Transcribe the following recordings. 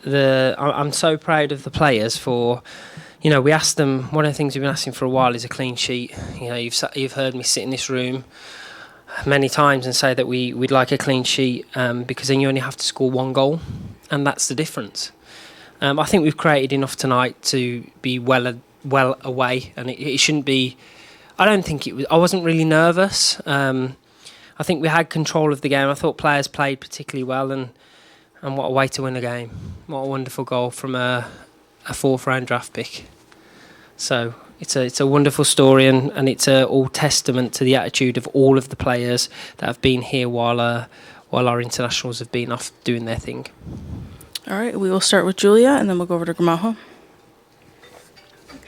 I'm so proud of the players for, we asked them, one of the things we've been asking for a while is a clean sheet. You've heard me sit in this room many times and say that we'd like a clean sheet because then you only have to score one goal, and that's the difference. I think we've created enough tonight to be well away, and it shouldn't be. I don't think it was. I wasn't really nervous. I think we had control of the game. I thought players played particularly well, and what a way to win a game! What a wonderful goal from a fourth round draft pick. So it's a wonderful story, and it's all testament to the attitude of all of the players that have been here while our internationals have been off doing their thing. All right, we will start with Julia, and then we'll go over to Gramajo.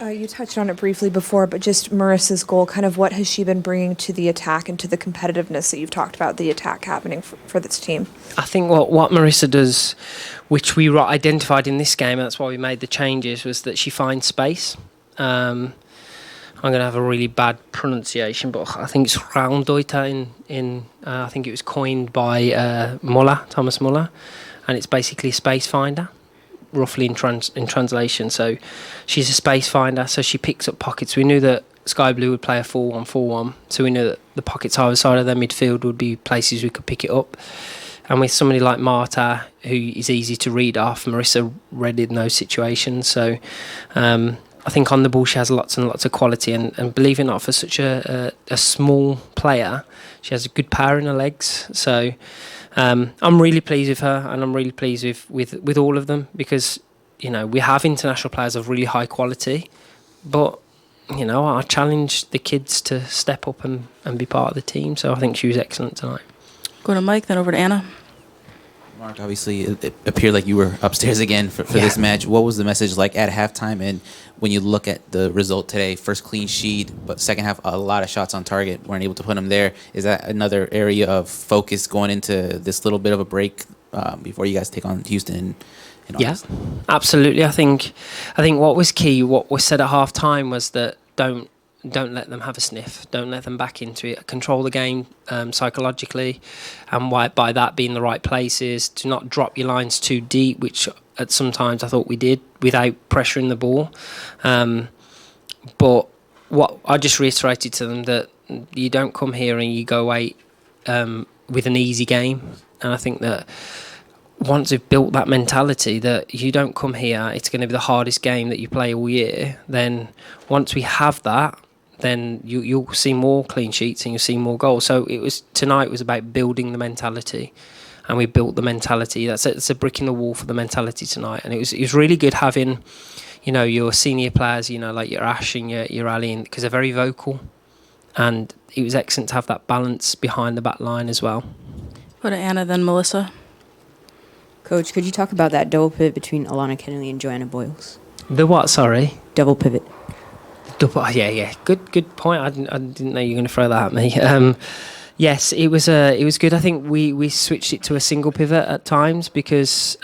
You touched on it briefly before, but just Melissa's goal, kind of what has she been bringing to the attack and to the competitiveness that you've talked about, the attack happening for this team? I think what Mellissa does, which we identified in this game, and that's why we made the changes, was that she finds space. I'm going to have a really bad pronunciation, but I think it's Raumdeuter I think it was coined by Thomas Muller, and it's basically a space finder, roughly in translation. So she's a space finder, so she picks up pockets. We knew that Sky Blue would play a 4-1-4-1, so we knew that the pockets either side of their midfield would be places we could pick it up. And with somebody like Marta, who is easy to read off, Mellissa read in those situations. So I think on the ball she has lots and lots of quality, and believe it or not, for such a small player, she has a good power in her legs. So I'm really pleased with her, and I'm really pleased with all of them, because we have international players of really high quality, but I challenge the kids to step up and be part of the team. So I think she was excellent tonight. Go to Mike, then over to Anna. Mark, obviously it appeared like you were upstairs again for this match. What was the message like at halftime, and when you look at the result today? First clean sheet, but second half a lot of shots on target, weren't able to put them there. Is that another area of focus going into this little bit of a break before you guys take on Houston in August? Yeah, absolutely. I think what was key, what was said at halftime, was that don't let them have a sniff. Don't let them back into it. Control the game psychologically, and by that being the right places. Do not drop your lines too deep, which at sometimes I thought we did without pressuring the ball. But what I just reiterated to them, that you don't come here and you go away with an easy game. And I think that once you've built that mentality that you don't come here, it's going to be the hardest game that you play all year, then once we have that, then you'll see more clean sheets and you'll see more goals. So tonight was about building the mentality, and we built the mentality. That's a brick in the wall for the mentality tonight, and it was really good having, your senior players, like your Ash and your Ali, because they're very vocal, and it was excellent to have that balance behind the back line as well. Go to Anna, then Mellissa. Coach, could you talk about that double pivot between Alana Kennelly and Joanna Boyles? The what? Sorry. Double pivot. Yeah. Good point. I didn't know you were going to throw that at me. Yes, it was good. I think we switched it to a single pivot at times because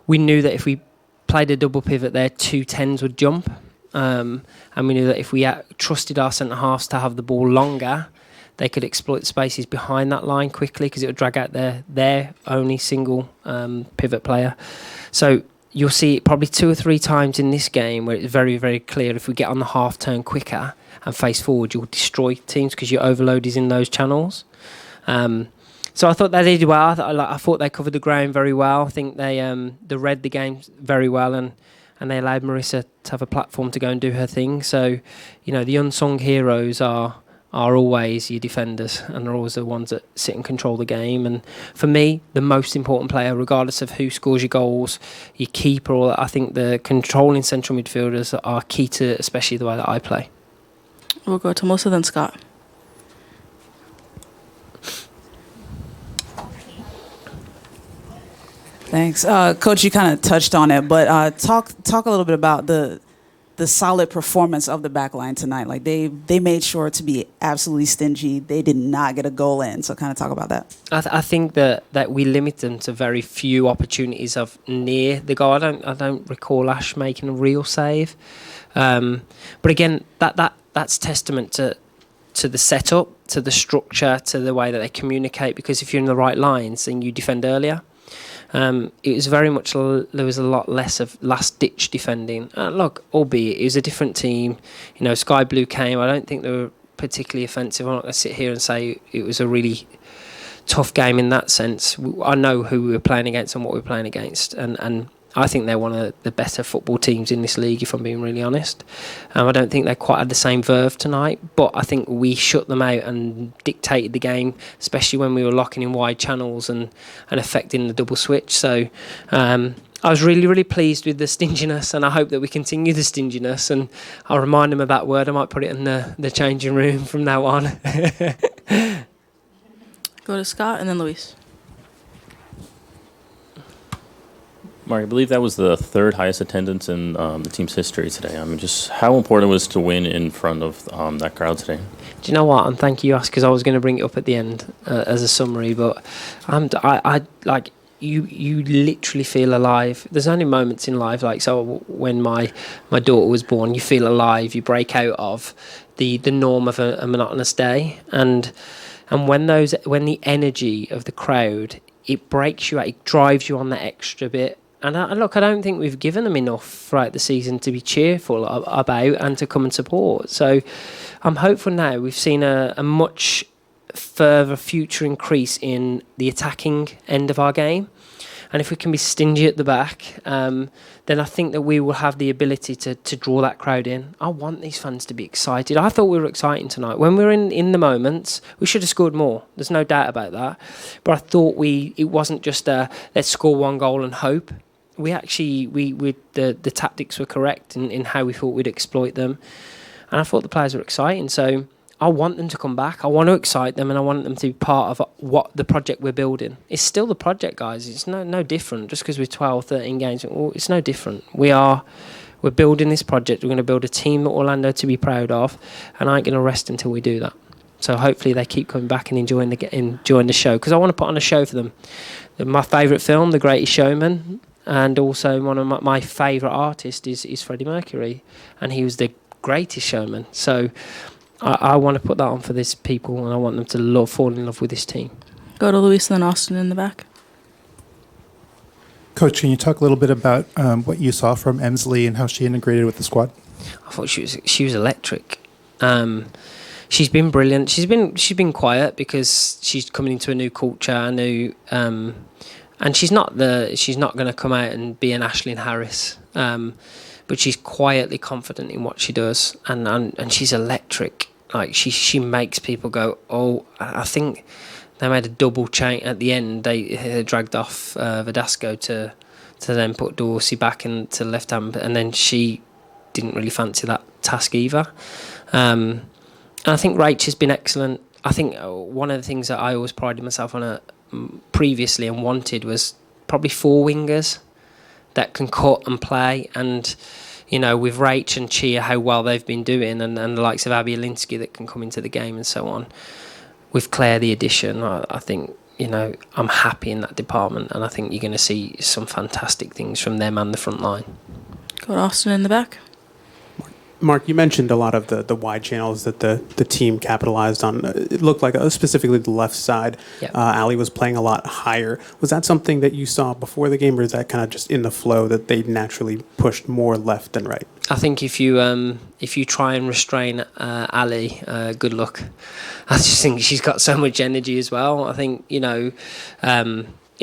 we knew that if we played a double pivot there, 2 10s would jump, and we knew that if we trusted our centre halves to have the ball longer, they could exploit the spaces behind that line quickly because it would drag out their only single pivot player. So you'll see it probably 2 or 3 times in this game where it's very, very clear if we get on the half turn quicker and face forward, you'll destroy teams because your overload is in those channels. So I thought they did well. I thought they covered the ground very well. I think they read the game very well, and they allowed Mellissa to have a platform to go and do her thing. So, the unsung heroes are always your defenders, and they're always the ones that sit and control the game. And for me, the most important player, regardless of who scores your goals, your keeper, I think the controlling central midfielders are key to especially the way that I play. We'll go to Mellissa, then Scott. Thanks. Coach, you kind of touched on it, but talk a little bit about the solid performance of the back line tonight. Like they made sure to be absolutely stingy. They did not get a goal in. So kind of talk about that. I think that we limit them to very few opportunities of near the goal. I don't recall Ash making a real save. But again, that's testament to the setup, to the structure, to the way that they communicate. Because if you're in the right lines, then you defend earlier. it was very much there was a lot less of last ditch defending. Look, albeit it was a different team. You know, Sky Blue came. I don't think they were particularly offensive. I'm not going to sit here and say it was a really tough game in that sense. I know who we were playing against and what we were playing against, and I think they're one of the better football teams in this league, if I'm being really honest. I don't think they quite had the same verve tonight, but I think we shut them out and dictated the game, especially when we were locking in wide channels and affecting the double switch. So I was really, really pleased with the stinginess, and I hope that we continue the stinginess. And I'll remind them of that word. I might put it in the changing room from now on. Go to Scott and then Luis. Mark, I believe that was the third highest attendance in the team's history today. I mean, just how important was it to win in front of that crowd today? Do you know what? And thank you, ask, because I was going to bring it up at the end as a summary, but I like you literally feel alive. There's only moments in life, like so when my daughter was born, you feel alive. You break out of the norm of a monotonous day, and when the energy of the crowd, it breaks you out, it drives you on that extra bit. And I don't think we've given them enough throughout the season to be cheerful about and to come and support. So I'm hopeful now. We've seen a much further future increase in the attacking end of our game. And if we can be stingy at the back, then I think that we will have the ability to draw that crowd in. I want these fans to be excited. I thought we were exciting tonight. When we were in the moments, we should have scored more. There's no doubt about that. But I thought it wasn't just let's score one goal and hope. We actually, the tactics were correct in how we thought we'd exploit them. And I thought the players were exciting. So I want them to come back. I want to excite them, and I want them to be part of what the project we're building. It's still the project, guys. It's no different. Just because we're 12, 13 games, it's no different. We're building this project. We're going to build a team at Orlando to be proud of, and I ain't going to rest until we do that. So hopefully they keep coming back and enjoying the show, because I want to put on a show for them. My favourite film, The Greatest Showman, and also one of my favourite artists is Freddie Mercury, and he was the greatest showman. So I want to put that on for these people, and I want them to fall in love with this team. Go to Luis and then Austin in the back. Coach, can you talk a little bit about what you saw from Emsley and how she integrated with the squad? I thought she was electric. She's been brilliant. She's been quiet because she's coming into a new culture, and she's not going to come out and be an Ashlyn Harris. But she's quietly confident in what she does, and she's electric. Like she makes people go, oh! I think they made a double chain at the end. They dragged off Verdasco to then put Dorsey back into left hand, and then she didn't really fancy that task either. And I think Rach has been excellent. I think one of the things that I always prided myself on previously and wanted was probably 4 wingers that can cut and play, and with Rach and Chia, how well they've been doing, and the likes of Abby Alinsky that can come into the game and so on. With Claire, the addition, I think I'm happy in that department, and I think you're going to see some fantastic things from them and the front line. Go to Austin in the back. Mark, you mentioned a lot of the wide channels that the team capitalized on. It looked like, specifically the left side, Yep. Ali was playing a lot higher. Was that something that you saw before the game, or is that kind of just in the flow that they naturally pushed more left than right? I think if you try and restrain Ali, good luck. I just think she's got so much energy as well. I think it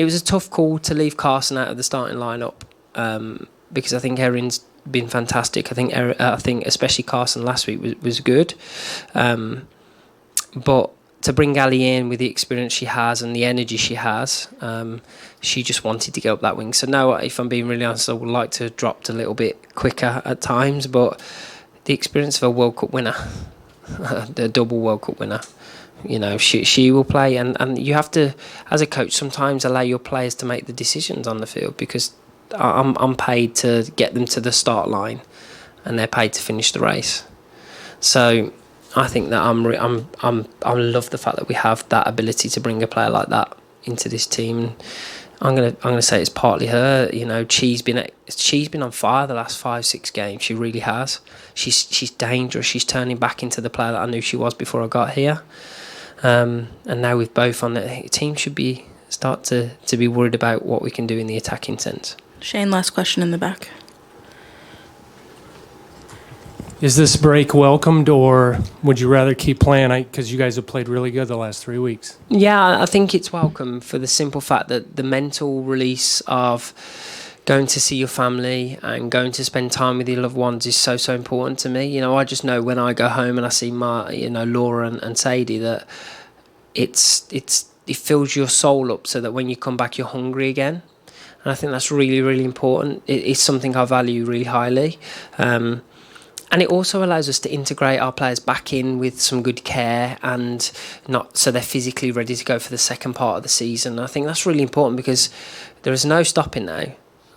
was a tough call to leave Carson out of the starting lineup because I think Erin's been fantastic. I think especially Carson last week was good, but to bring Ali in with the experience she has and the energy she has, she just wanted to go up that wing. So now, if I'm being really honest, I would like to have dropped a little bit quicker at times, but the experience of a World Cup winner, the double World Cup winner, she will play, and you have to, as a coach, sometimes allow your players to make the decisions on the field, because I'm paid to get them to the start line, and they're paid to finish the race. So I think that I love the fact that we have that ability to bring a player like that into this team. I'm gonna say it's partly her. She's been on fire the last 5-6 games. She really has. She's dangerous. She's turning back into the player that I knew she was before I got here. And now with both on the team, should be start to be worried about what we can do in the attacking sense. Shane, last question in the back. Is this break welcomed, or would you rather keep playing? Because you guys have played really good the last 3 weeks. Yeah, I think it's welcome for the simple fact that the mental release of going to see your family and going to spend time with your loved ones is so, so important to me. You know, I just know when I go home and I see Laura and Sadie, that it fills your soul up so that when you come back, you're hungry again. And I think that's really, really important. It's something I value really highly. And it also allows us to integrate our players back in with some good care and not so they're physically ready to go for the second part of the season. I think that's really important because there is no stopping now.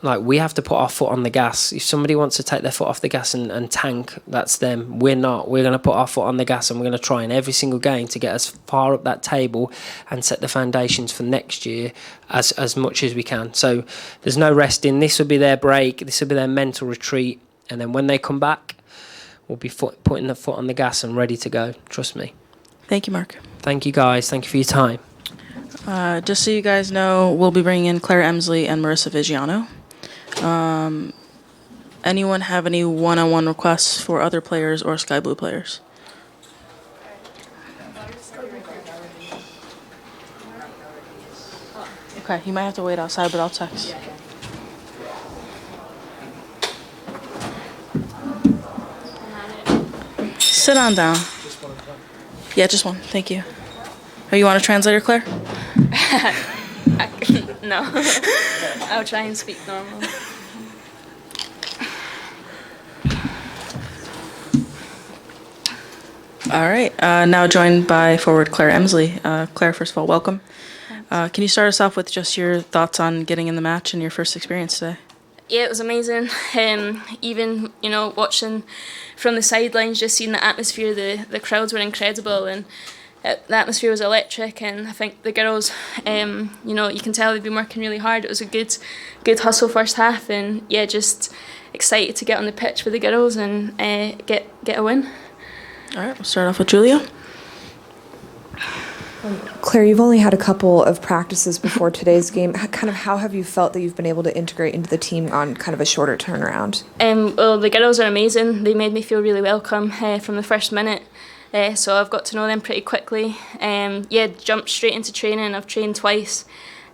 Like, we have to put our foot on the gas. If somebody wants to take their foot off the gas and tank, that's them. We're not. We're going to put our foot on the gas and we're going to try in every single game to get as far up that table and set the foundations for next year as much as we can. So there's no resting. This will be their break. This will be their mental retreat. And then when they come back, we'll be putting the foot on the gas and ready to go. Trust me. Thank you, Mark. Thank you, guys. Thank you for your time. Just so you guys know, we'll be bringing in Claire Emsley and Marissa Vigiano. Anyone have any one-on-one requests for other players or Sky Blue players? Okay, you might have to wait outside, but I'll text. Sit on down. Yeah, just one. Thank you. Oh, you want a translator, Claire? No. I'll try and speak normal. All right. Now joined by forward Claire Emsley. Claire, first of all, welcome. Can you start us off with just your thoughts on getting in the match and your first experience today? Yeah, it was amazing. Even, watching from the sidelines, just seeing the atmosphere, the crowds were incredible, and the atmosphere was electric. And I think the girls, you can tell they've been working really hard. It was a good hustle first half, and yeah, just excited to get on the pitch with the girls and get a win. All right, we'll start off with Julia. Claire, you've only had a couple of practices before today's game. How have you felt that you've been able to integrate into the team on kind of a shorter turnaround? Well, the girls are amazing. They made me feel really welcome from the first minute. So I've got to know them pretty quickly. Jumped straight into training. I've trained twice.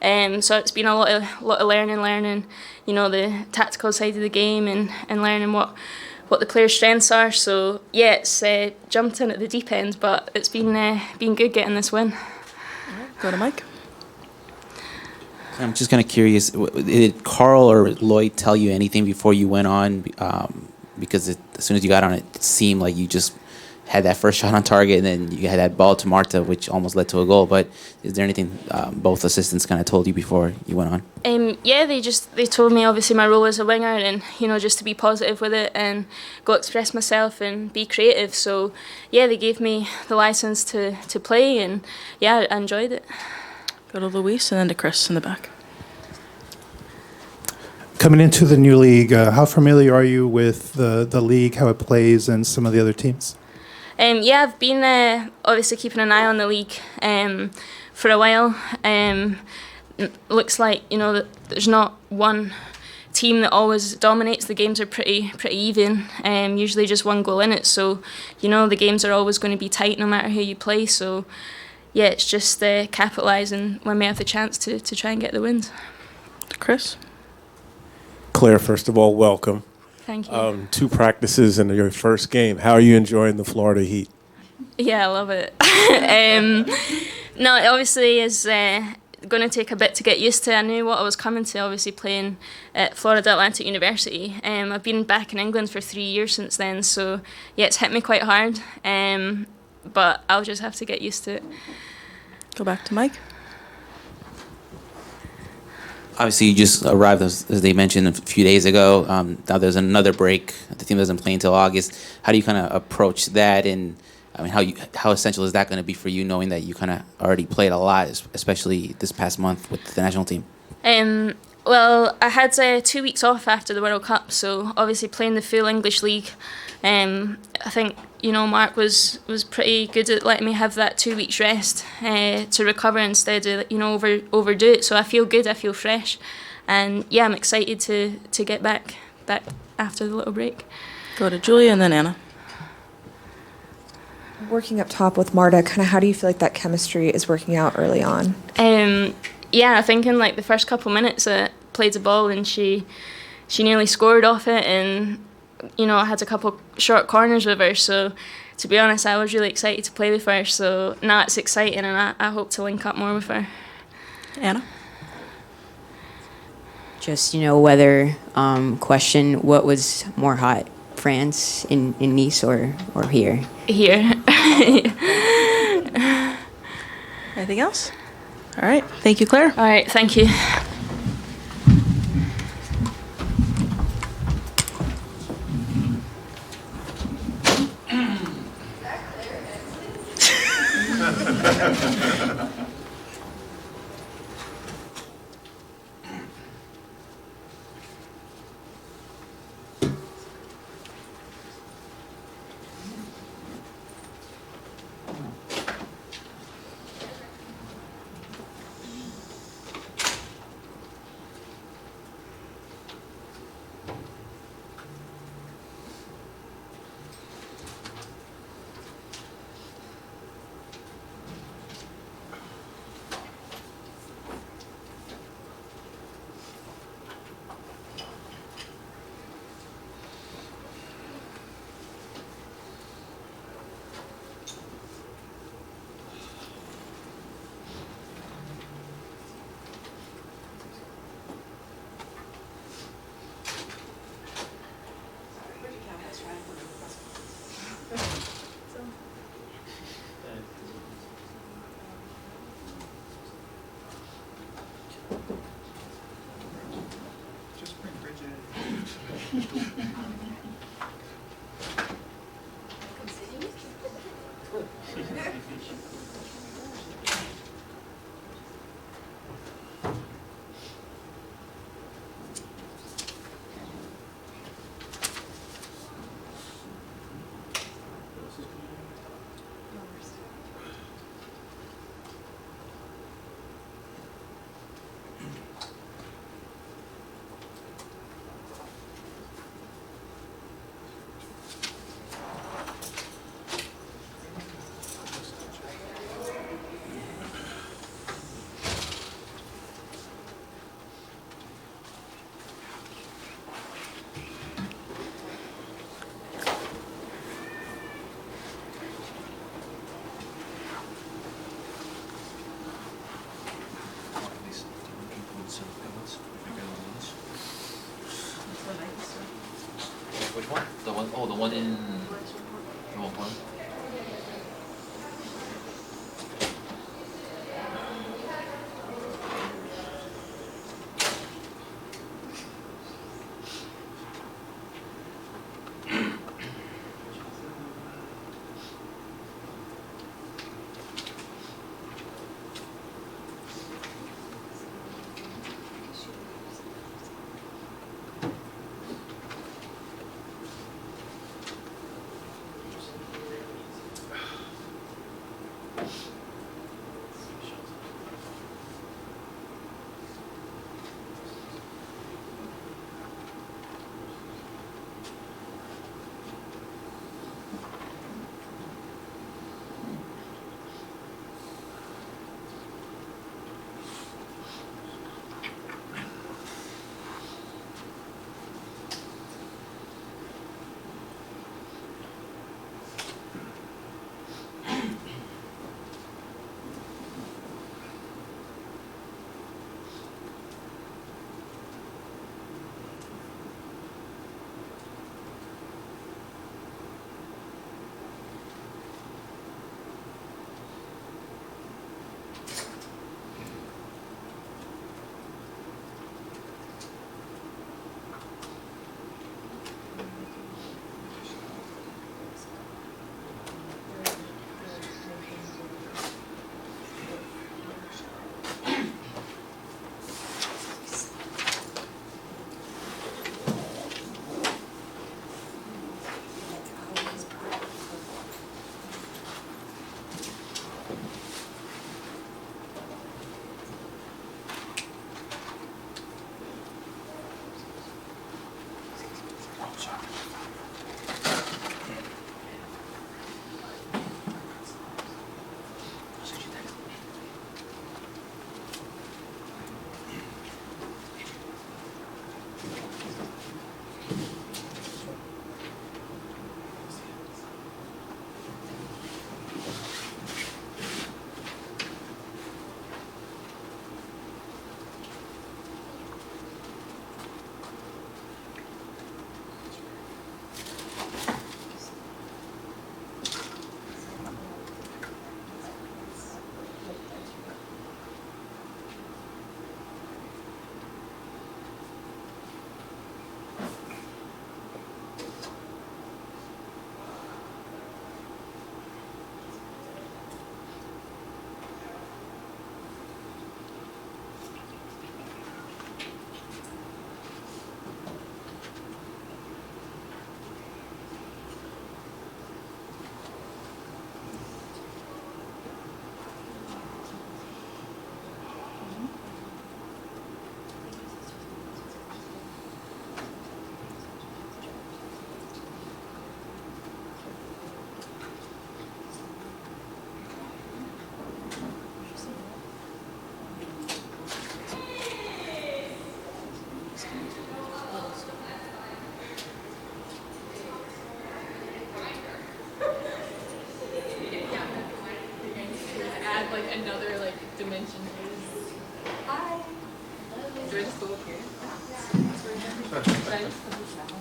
So it's been a lot of learning, the tactical side of the game and learning what the players' strengths are. So yeah, it's jumped in at the deep end, but it's been good getting this win. Go to Mike. I'm just kind of curious, did Carl or Lloyd tell you anything before you went on? Because as soon as you got on, it seemed like you just had that first shot on target, and then you had that ball to Marta, which almost led to a goal. But is there anything both assistants kind of told you before you went on? They told me obviously my role as a winger, and just to be positive with it and go express myself and be creative. So yeah, they gave me the license to play, and yeah, I enjoyed it. Go to Luis and then to Chris in the back. Coming into the new league, how familiar are you with the league, how it plays, and some of the other teams? I've been obviously keeping an eye on the league for a while. Looks like that there's not one team that always dominates. The games are pretty even. Usually just one goal in it. So the games are always going to be tight no matter who you play. So yeah, it's just capitalising when we have the chance to try and get the wins. Chris. Claire, first of all, welcome. Thank you. 2 practices in your first game. How are you enjoying the Florida heat? Yeah, I love it. No, it obviously is going to take a bit to get used to. I knew what I was coming to, obviously playing at Florida Atlantic University. I've been back in England for 3 years since then, so yeah, it's hit me quite hard. But I'll just have to get used to it. Go back to Mike. Obviously, you just arrived, as they mentioned, a few days ago. Now there's another break. The team doesn't play until August. How do you kind of approach that? And I mean, how essential is that going to be for you, knowing that you kind of already played a lot, especially this past month with the national team? Well, I had 2 weeks off after the World Cup, so obviously playing the full English league, I think Mark was pretty good at letting me have that 2 weeks rest to recover instead of overdo it. So I feel good, I feel fresh, and yeah, I'm excited to get back after the little break. Go to Julia and then Anna. Working up top with Marta, kind of how do you feel like that chemistry is working out early on? Yeah, I think in like the first couple minutes I played the ball and she nearly scored off it, and I had a couple short corners with her, so to be honest I was really excited to play with her, so now it's exciting and I hope to link up more with her. Anna? Just, weather question, what was more hot, France in Nice or here? Here. Anything else? All right. Thank you, Claire. All right, thank you. Which one? The one, oh, the one in the one point.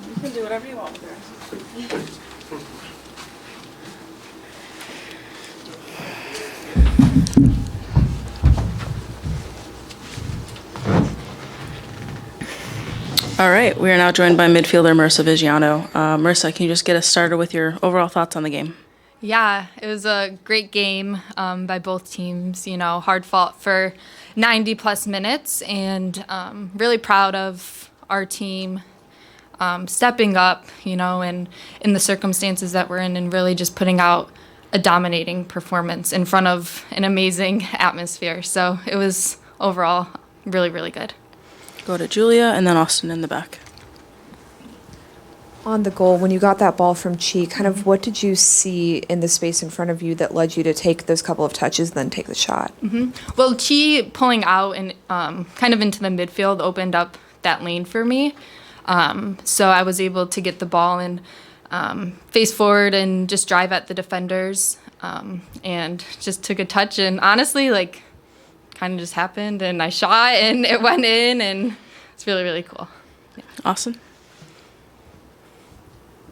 You can do whatever you want with her. All right, we are now joined by midfielder Mellissa Vigiano. Mellissa, can you just get us started with your overall thoughts on the game? Yeah, it was a great game by both teams. You know, hard fought for 90 plus minutes, and really proud of our team stepping up, you know, and in the circumstances that we're in, and really just putting out a dominating performance in front of an amazing atmosphere. So it was overall really, really good. Go to Julia and then Austin in the back. On the goal, when you got that ball from Chi, kind of what did you see in the space in front of you that led you to take those couple of touches, then take the shot? Well, Chi pulling out and kind of into the midfield opened up that lane for me. So I was able to get the ball and face forward and just drive at the defenders, and just took a touch, and honestly, like, kind of just happened, and I shot and it went in, and it's really, really cool. Yeah. Austin?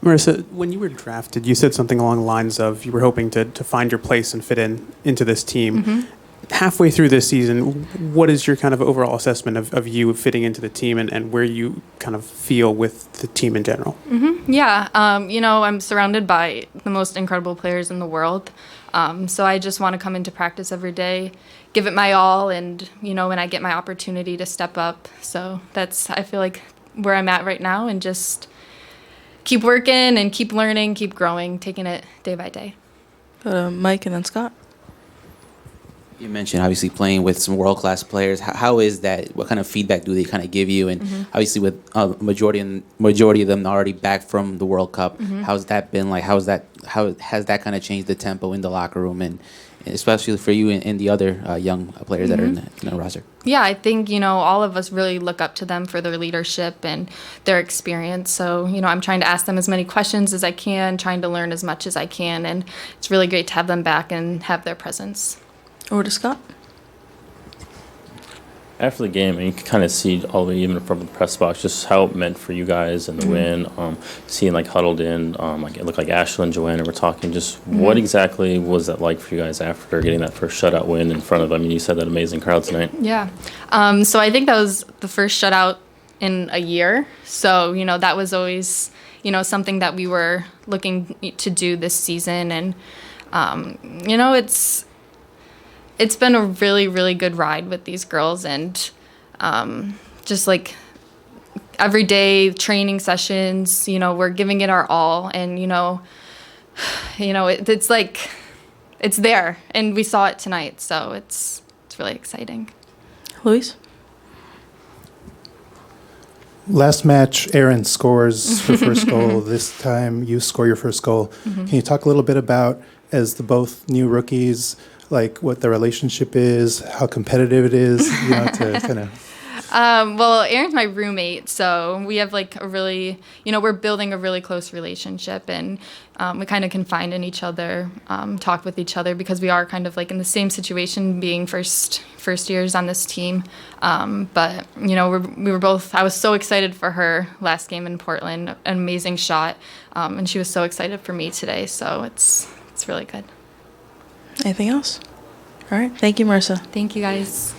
Mellissa, when you were drafted, you said something along the lines of you were hoping to find your place and fit into this team. Halfway through this season, what is your kind of overall assessment of you fitting into the team and where you kind of feel with the team in general? Yeah, you know, I'm surrounded by the most incredible players in the world. So I just want to come into practice every day, give it my all, and, you know, when I get my opportunity to step up. So that's, I feel like, where I'm at right now, and just keep working and keep learning, keep growing, taking it day by day. Go to Mike and then Scott. You mentioned obviously playing with some world-class players. How is that? What kind of feedback do they kind of give you? And obviously with majority of them already back from the World Cup, how's that been like? How has that kind of changed the tempo in the locker room, and especially for you and the other young players that are in the roster? Yeah, I think, you know, all of us really look up to them for their leadership and their experience. So, you know, I'm trying to ask them as many questions as I can, trying to learn as much as I can, and it's really great to have them back and have their presence. Over to Scott. After the game, and you can kind of see all the way even from the press box, just how it meant for you guys and the win. Seeing like huddled in, like it looked like Ashley and Joanna were talking. Just what exactly was that like for you guys after getting that first shutout win in front of? I mean, you said that amazing crowd tonight. Yeah, so I think that was the first shutout in a year. So, you know, that was always, you know, something that we were looking to do this season, and you know, it's been a really, really good ride with these girls, and just like everyday training sessions, you know, we're giving it our all, and you know, it's like it's there, and we saw it tonight, so it's really exciting. Luis? Last match, Aaron scores her first goal. This time, you score your first goal. Can you talk a little bit about, as the both new rookies, like what the relationship is, how competitive it is, to kind of... Well, Erin's my roommate, so we have like a really, we're building a really close relationship, and we kind of confide in each other, talk with each other, because we are kind of like in the same situation, being first years on this team. But we were both. I was so excited for her last game in Portland, an amazing shot, and she was so excited for me today. So it's really good. Anything else? All right. Thank you, Mellissa. Thank you, guys.